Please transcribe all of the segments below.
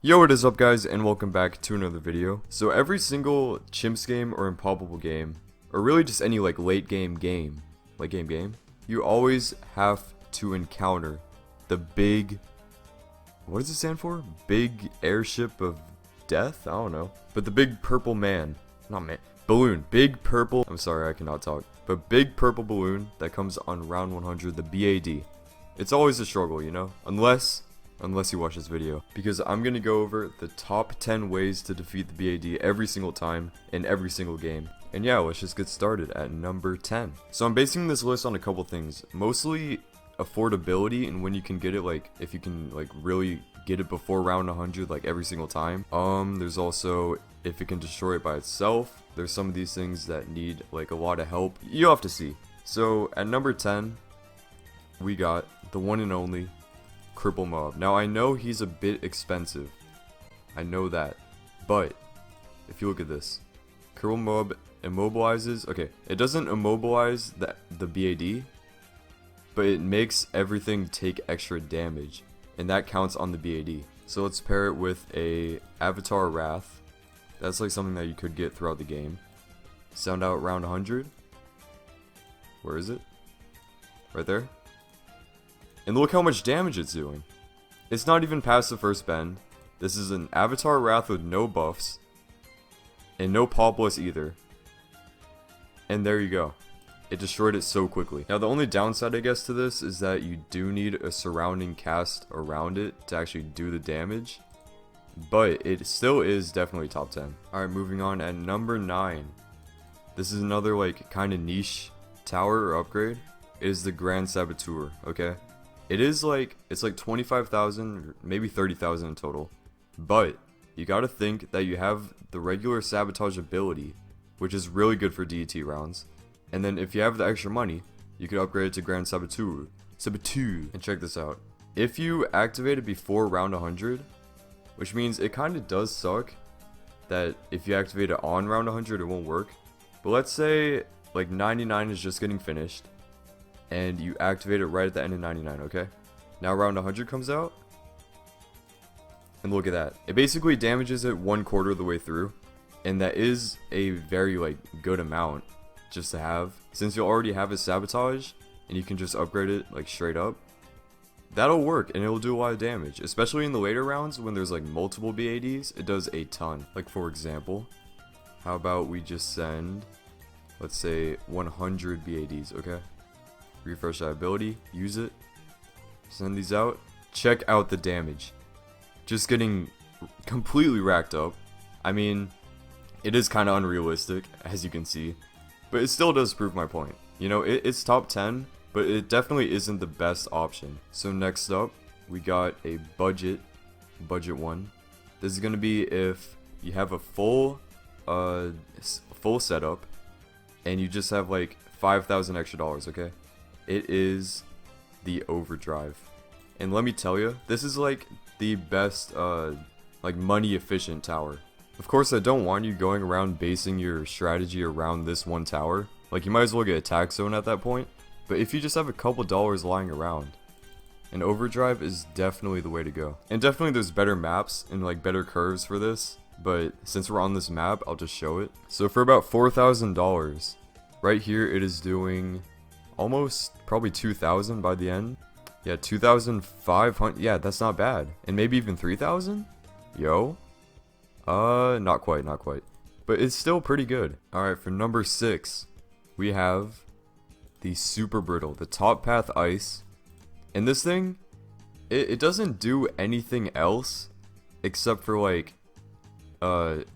Yo, what is up guys, and welcome back to another video. So every single chimps game or improbable game, or really just any like late game, you always have to encounter the big, what does it stand for? Big airship of death? I don't know. But the big purple man, not man, balloon, big purple, I'm sorry I cannot talk, but big purple balloon that comes on round 100, the BAD. It's always a struggle, you know, unless you watch this video, because I'm gonna go over the top 10 ways to defeat the BAD every single time in every single game. And yeah, let's just get started at number 10. So I'm basing this list on a couple things, mostly affordability and when you can get it, like if you can like really get it before round 100 like every single time. There's also if it can destroy it by itself. There's some of these things that need like a lot of help. You'll have to see. So at number 10 we got the one and only Cripple Mob. Now I know he's a bit expensive, I know that, but if you look at this, Cripple Mob immobilizes, okay, it doesn't immobilize the BAD, but it makes everything take extra damage, and that counts on the BAD. So let's pair it with a Avatar Wrath. That's like something that you could get throughout the game. Sound out round 100. Where is it? Right there. And look how much damage it's doing. It's not even past the first bend. This is an Avatar Wrath with no buffs. And no Populus either. And there you go. It destroyed it so quickly. Now the only downside I guess to this is that you do need a surrounding cast around it to actually do the damage. But it still is definitely top 10. Alright, moving on at number 9. This is another like kind of niche tower or upgrade. It is the Grand Saboteur, okay? It is like, it's like 25,000, maybe 30,000 in total. But you gotta think that you have the regular sabotage ability, which is really good for DET rounds. And then if you have the extra money, you could upgrade it to Grand Saboteur. And check this out. If you activate it before round 100, which means it kind of does suck that if you activate it on round 100, it won't work. But let's say like 99 is just getting finished, and you activate it right at the end of 99, okay? Now round 100 comes out, and look at that. It basically damages it 1/4 of the way through, and that is a very like good amount just to have. Since you already have a sabotage, and you can just upgrade it like straight up, that'll work, and it'll do a lot of damage. Especially in the later rounds when there's like multiple BADs, it does a ton. Like for example, how about we just send, let's say 100 BADs, okay? Refresh that ability, use it, send these out, check out the damage. Just getting completely racked up. I mean, it is kind of unrealistic, as you can see, but it still does prove my point. You know, it's top 10, but it definitely isn't the best option. So next up, we got a budget one. This is going to be if you have a full setup, and you just have like 5,000 extra dollars, okay? It is the Overdrive. And let me tell you, this is like the best like money efficient tower. Of course I don't want you going around basing your strategy around this one tower. Like you might as well get attack zone at that point. But if you just have a couple dollars lying around, an Overdrive is definitely the way to go. And definitely there's better maps and like better curves for this, but since we're on this map, I'll just show it. So for about $4,000, right here it is doing almost probably 2,000 by the end. Yeah, 2,500. Yeah, that's not bad. And maybe even 3,000? Yo. Not quite. But it's still pretty good. Alright, for number 6, we have the Super Brittle, the Top Path Ice. And this thing, it doesn't do anything else except for like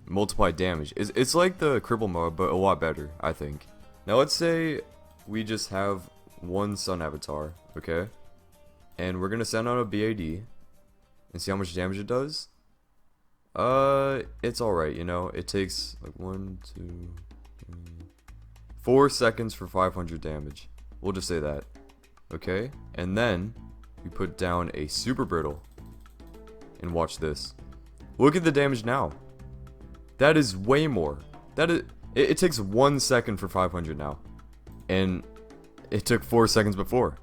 multiply damage. It's like the Cripple Mob, but a lot better, I think. Now let's say we just have one Sun Avatar, okay? And we're gonna send out a BAD and see how much damage it does. It's alright, you know. It takes like 4 seconds for 500 damage. We'll just say that, okay? And then we put down a Super Brittle, and watch this. Look at the damage now. That is way more. It takes 1 second for 500 now, and it took 4 seconds before.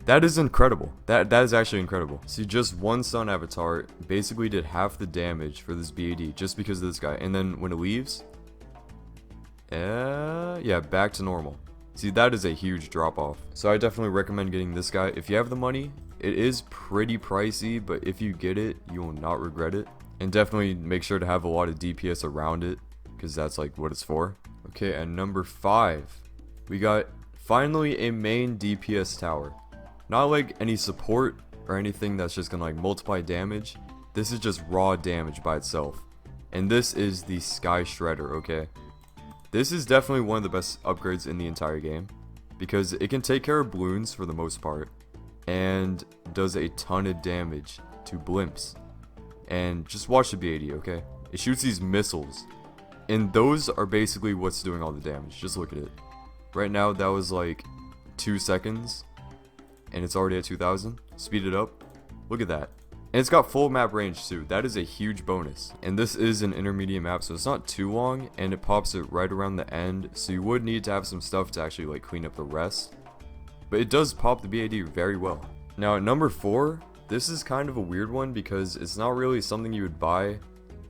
That is incredible. That is actually incredible. See, just one stun avatar basically did half the damage for this BAD just because of this guy. And then when it leaves, yeah, back to normal. See, that is a huge drop off. So I definitely recommend getting this guy. If you have the money, it is pretty pricey, but if you get it, you will not regret it. And definitely make sure to have a lot of DPS around it, because that's like what it's for. Okay, and number 5, we got finally a main DPS tower. Not like any support or anything that's just gonna like multiply damage. This is just raw damage by itself. And this is the Sky Shredder, okay? This is definitely one of the best upgrades in the entire game, because it can take care of Bloons for the most part, and does a ton of damage to blimps. And just watch the BAD, okay? It shoots these missiles, and those are basically what's doing all the damage. Just look at it. Right now, that was like 2 seconds. And it's already at 2000. Speed it up. Look at that. And it's got full map range too. That is a huge bonus. And this is an intermediate map, so it's not too long, and it pops it right around the end, so you would need to have some stuff to actually like clean up the rest. But it does pop the BAD very well. Now at number 4, this is kind of a weird one because it's not really something you would buy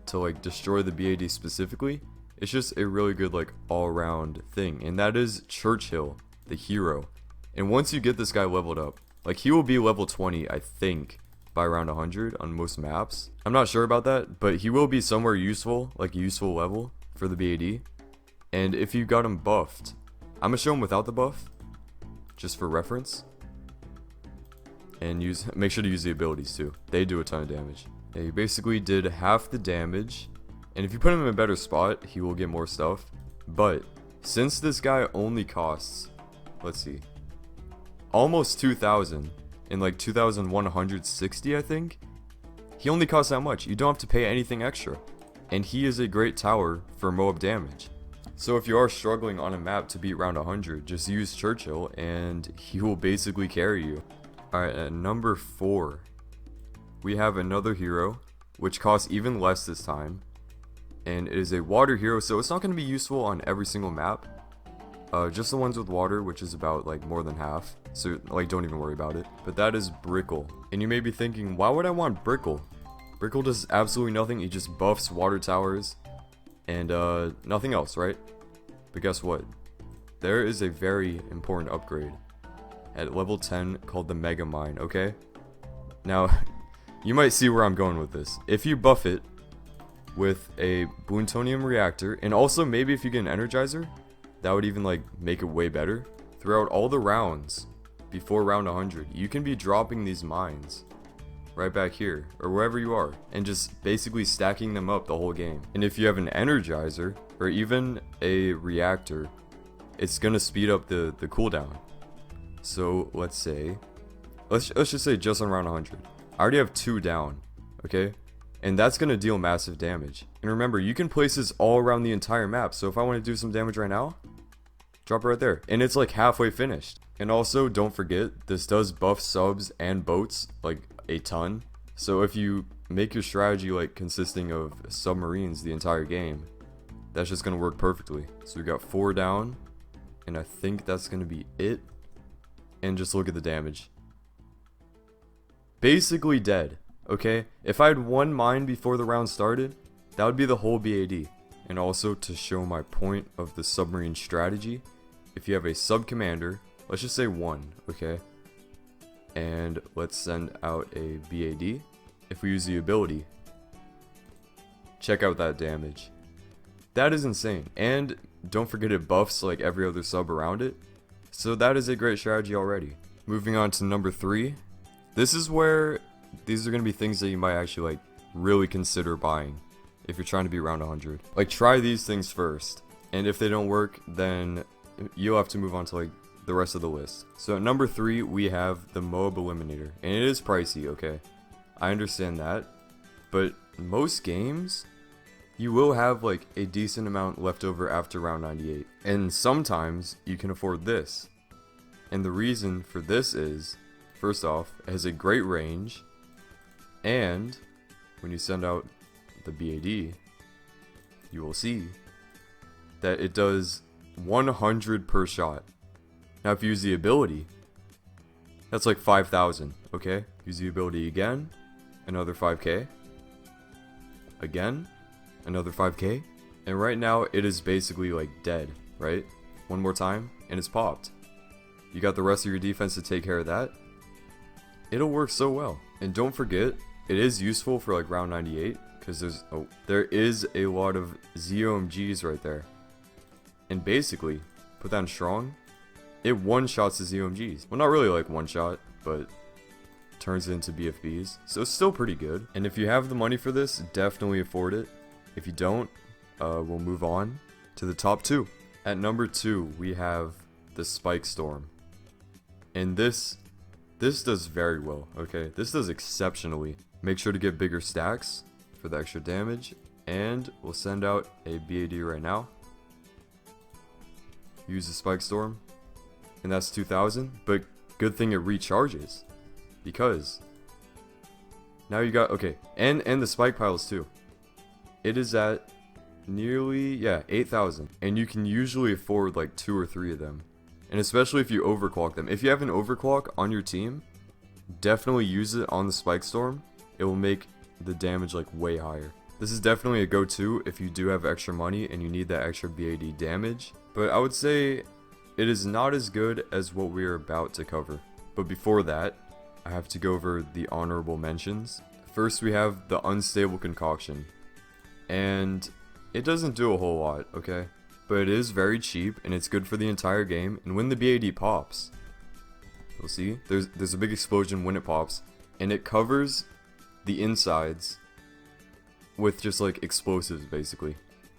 to like destroy the BAD specifically. It's just a really good like all-around thing, and that is Churchill, the hero. And once you get this guy leveled up, like he will be level 20, I think, by around 100 on most maps. I'm not sure about that, but he will be somewhere useful, like useful level for the BAD. And if you got him buffed, I'm gonna show him without the buff, just for reference. And make sure to use the abilities too. They do a ton of damage. Yeah, he basically did half the damage, and if you put him in a better spot, he will get more stuff. But since this guy only costs, let's see, almost 2,000 and like 2,160, I think. He only costs that much. You don't have to pay anything extra. And he is a great tower for Moab damage. So if you are struggling on a map to beat round 100, just use Churchill and he will basically carry you. Alright, at number 4, we have another hero, which costs even less this time. And it is a water hero, so it's not going to be useful on every single map. Just the ones with water, which is about like more than half, so like don't even worry about it. But that is Brickle, and you may be thinking, why would I want Brickle? Brickle does absolutely nothing. He just buffs water towers and nothing else, right? But guess what? There is a very important upgrade at level 10 called the Mega Mine, okay? Now you might see where I'm going with this. If you buff it with a Bloontonium reactor, and also maybe if you get an Energizer, that would even like make it way better. Throughout all the rounds before round 100, you can be dropping these mines right back here or wherever you are, and just basically stacking them up the whole game. And if you have an Energizer or even a reactor, it's gonna speed up the cooldown. So let's just say just on round 100, I already have 2 down, okay? And that's gonna deal massive damage. And remember, you can place this all around the entire map, so if I want to do some damage right now, drop it right there. And it's like halfway finished. And also, don't forget, this does buff subs and boats like a ton. So if you make your strategy like consisting of submarines the entire game, that's just gonna work perfectly. So we got 4 down, and I think that's gonna be it. And just look at the damage. Basically dead, okay? If I had 1 mine before the round started, that would be the whole BAD. And also, to show my point of the submarine strategy, if you have a sub commander, let's just say 1, okay? And let's send out a BAD. If we use the ability, check out that damage. That is insane. And don't forget, it buffs like every other sub around it. So that is a great strategy already. Moving on to number 3. This is where these are going to be things that you might actually like really consider buying if you're trying to be around 100. Like, try these things first, and if they don't work, then you'll have to move on to like the rest of the list. So at number 3, we have the Moab Eliminator, and it is pricey, okay? I understand that, but most games, you will have like a decent amount left over after round 98, and sometimes you can afford this. And the reason for this is, first off, it has a great range, and when you send out the BAD, you will see that it does 100 per shot. Now if you use the ability, That's like 5,000, okay? Use the ability again. Another 5k. Again. Another 5k. And right now, it is basically like dead, right? One more time, and it's popped. You got the rest of your defense to take care of that. It'll work so well. And don't forget, it is useful for like round 98, because there is a lot of ZOMGs right there. And basically, put that in strong, it one-shots the ZOMGs. Well, not really like one-shot, but turns it into BFBs. So it's still pretty good. And if you have the money for this, definitely afford it. If you don't, we'll move on to the top 2. At number 2, we have the Spike Storm. And this does very well, okay? This does exceptionally. Make sure to get bigger stacks for the extra damage. And we'll send out a BAD right now. Use the Spike Storm. And that's 2,000. But good thing it recharges. Because now you got, okay, and the spike piles too. It is at nearly, yeah, 8,000. And you can usually afford like 2 or 3 of them. And especially if you overclock them. If you have an overclock on your team, definitely use it on the Spike Storm. It will make the damage like way higher. This is definitely a go-to if you do have extra money and you need that extra BAD damage. But I would say it is not as good as what we are about to cover. But before that, I have to go over the honorable mentions. First, we have the Unstable Concoction. And it doesn't do a whole lot, okay? But it is very cheap and it's good for the entire game. And when the BAD pops, you'll see there's a big explosion when it pops, and it covers the insides with just like explosives basically.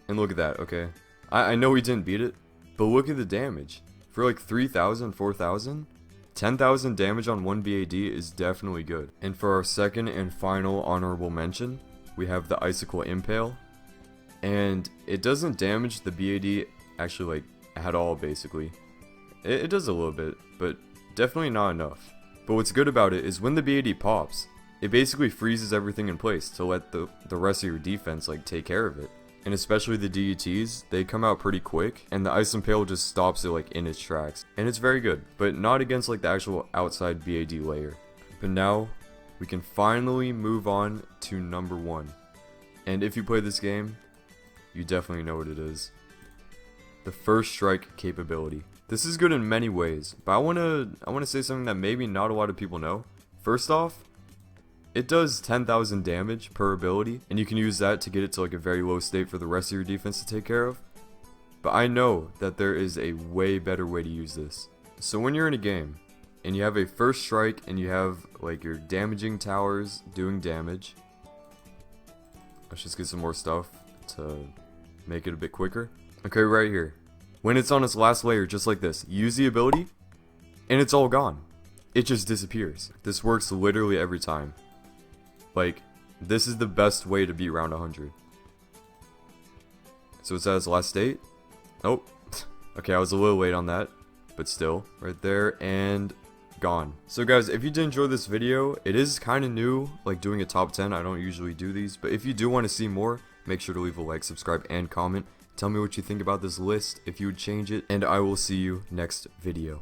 And look at that, okay? I know we didn't beat it, but look at the damage. For like 3,000, 4,000, 10,000 damage on one BAD is definitely good. And for our second and final honorable mention, we have the Icicle Impale. And it doesn't damage the BAD actually like at all basically. It does a little bit, but definitely not enough. But what's good about it is when the BAD pops, it basically freezes everything in place to let the rest of your defense like take care of it. And especially the DETs, they come out pretty quick, and the Ice Impale just stops it like in its tracks. And it's very good, but not against like the actual outside BAD layer. But now, we can finally move on to number 1. And if you play this game, you definitely know what it is. The First Strike capability. This is good in many ways, but I wanna say something that maybe not a lot of people know. First off, it does 10,000 damage per ability, and you can use that to get it to like a very low state for the rest of your defense to take care of. But I know that there is a way better way to use this. So when you're in a game, and you have a First Strike, and you have like your damaging towers doing damage. Let's just get some more stuff to make it a bit quicker. Okay, right here. When it's on its last layer, just like this, use the ability, and it's all gone. It just disappears. This works literally every time. Like, this is the best way to beat round 100. So it's at its last state. Oh, okay, I was a little late on that, but still, right there, and gone. So guys, if you did enjoy this video, it is kind of new, like doing a top 10. I don't usually do these, but if you do want to see more, make sure to leave a like, subscribe, and comment. Tell me what you think about this list, if you would change it, and I will see you next video.